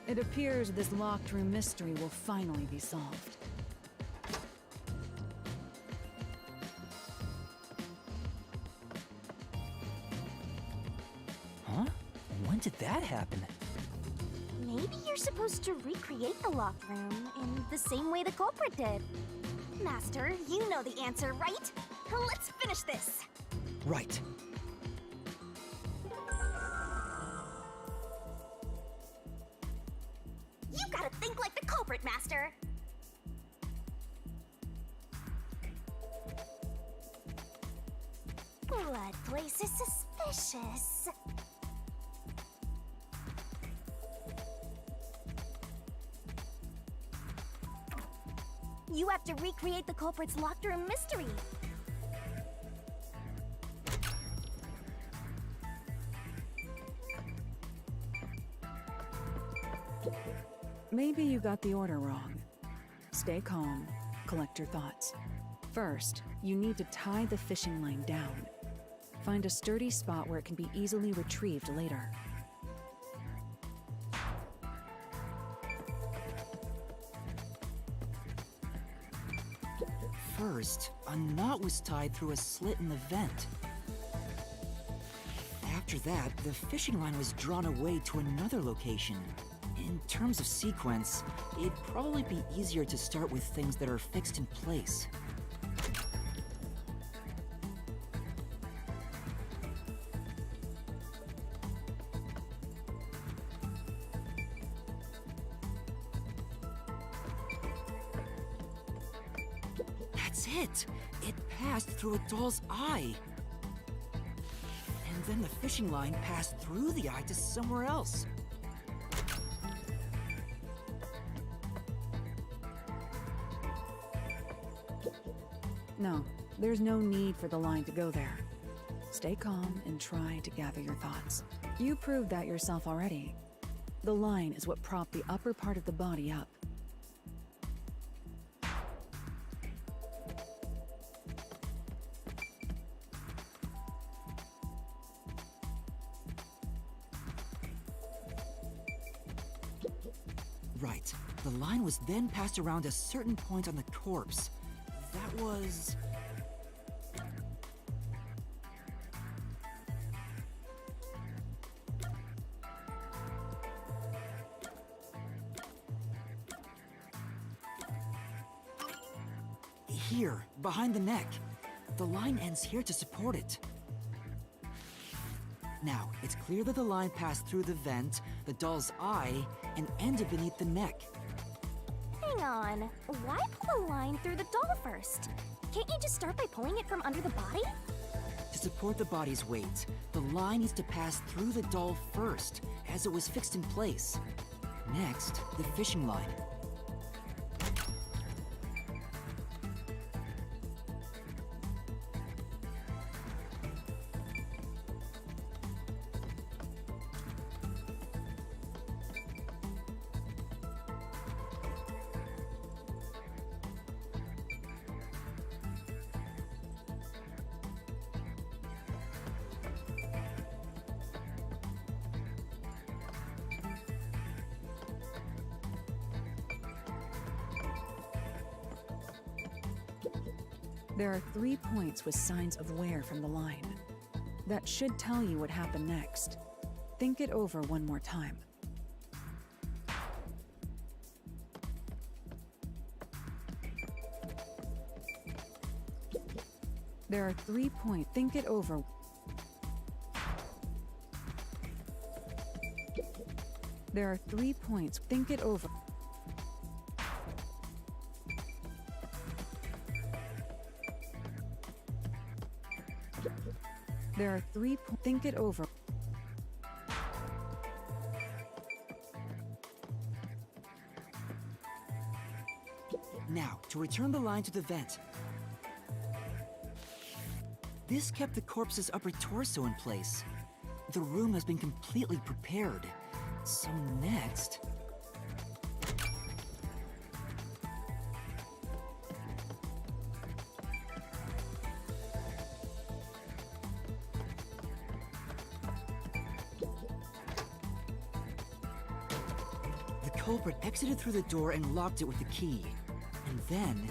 It appears this locked room mystery will finally be solved. Huh? When did that happen? Maybe you're supposed to recreate the locked room in the same way the culprit did. Master, you know the answer, right? Let's finish this! Right. You gotta think like the culprit, Master! Blood place is suspicious. You have to recreate the culprit's locked room mystery. Maybe you got the order wrong. Stay calm, collect your thoughts. First, you need to tie the fishing line down. Find a sturdy spot where it can be easily retrieved later. First, a knot was tied through a slit in the vent. After that, the fishing line was drawn away to another location. In terms of sequence, it'd probably be easier to start with things that are fixed in place. That's it! It passed through a doll's eye! And then the fishing line passed through the eye to somewhere else. No, there's no need for the line to go there. Stay calm and try to gather your thoughts. You proved that yourself already. The line is what propped the upper part of the body up. Right. The line was then passed around a certain point on the corpse. That was... here, behind the neck. The line ends here to support it. Now, it's clear that the line passed through the vent, the doll's eye, and ended beneath the neck. Hang on. Why pull the line through the doll first? Can't you just start by pulling it from under the body? To support the body's weight, the line needs to pass through the doll first, as it was fixed in place. Next, the fishing line. There are 3 points with signs of wear from the line. That should tell you what happened next. Think it over one more time. There are 3 points. Think it over. There are 3 points. Think it over. There are 3 points. Think it over. Now, to return the line to the vent. This kept the corpse's upper torso in place. The room has been completely prepared. So next... The culprit exited through the door and locked it with the key. And then...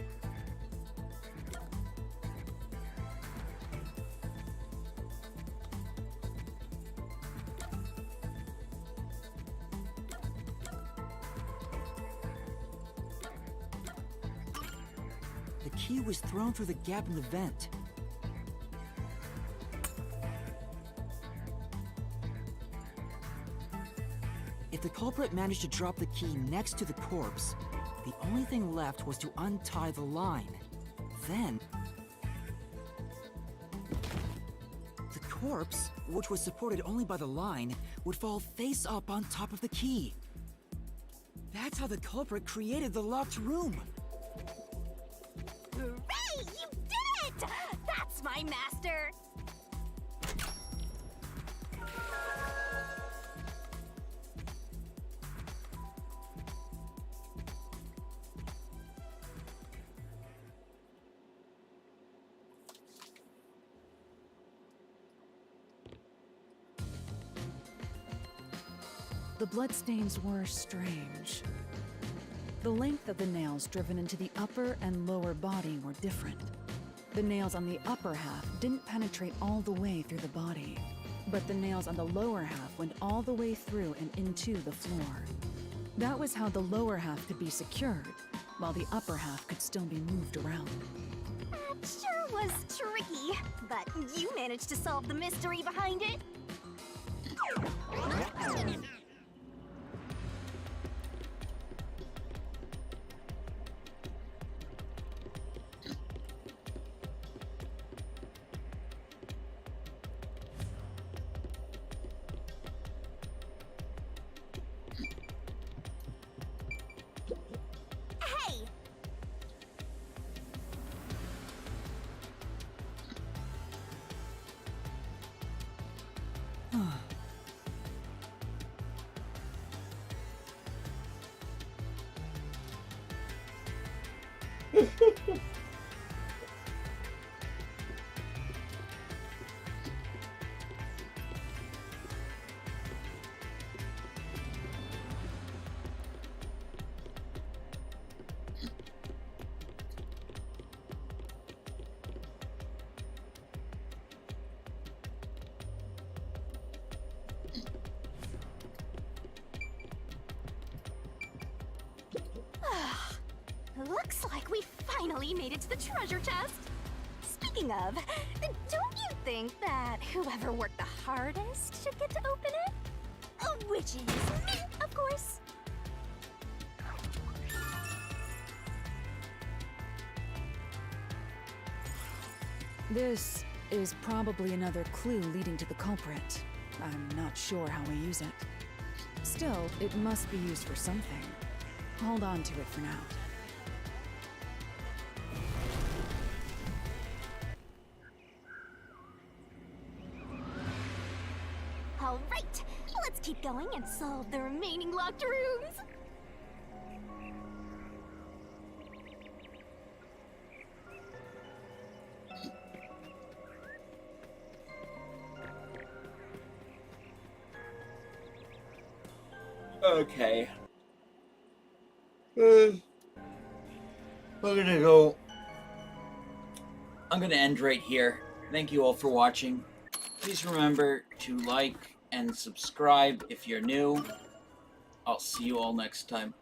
the key was thrown through the gap in the vent. If the culprit managed to drop the key next to the corpse, the only thing left was to untie the line. Then... the corpse, which was supported only by the line, would fall face up on top of the key. That's how the culprit created the locked room. Hooray! You did it! That's my master! The bloodstains were strange. The length of the nails driven into the upper and lower body were different. The nails on the upper half didn't penetrate all the way through the body, but the nails on the lower half went all the way through and into the floor. That was how the lower half could be secured, while the upper half could still be moved around. That sure was tricky, but you managed to solve the mystery behind it. Hey! Looks like we finally made it to the treasure chest. Speaking of, don't you think that whoever worked the hardest should get to open it? Which is me, of course. This is probably another clue leading to the culprit. I'm not sure how we use it. Still, it must be used for something. Hold on to it for now. All right, let's keep going and solve the remaining locked rooms. Okay. We're gonna go. I'm gonna end right here. Thank you all for watching. Please remember to like and subscribe if you're new. I'll see you all next time.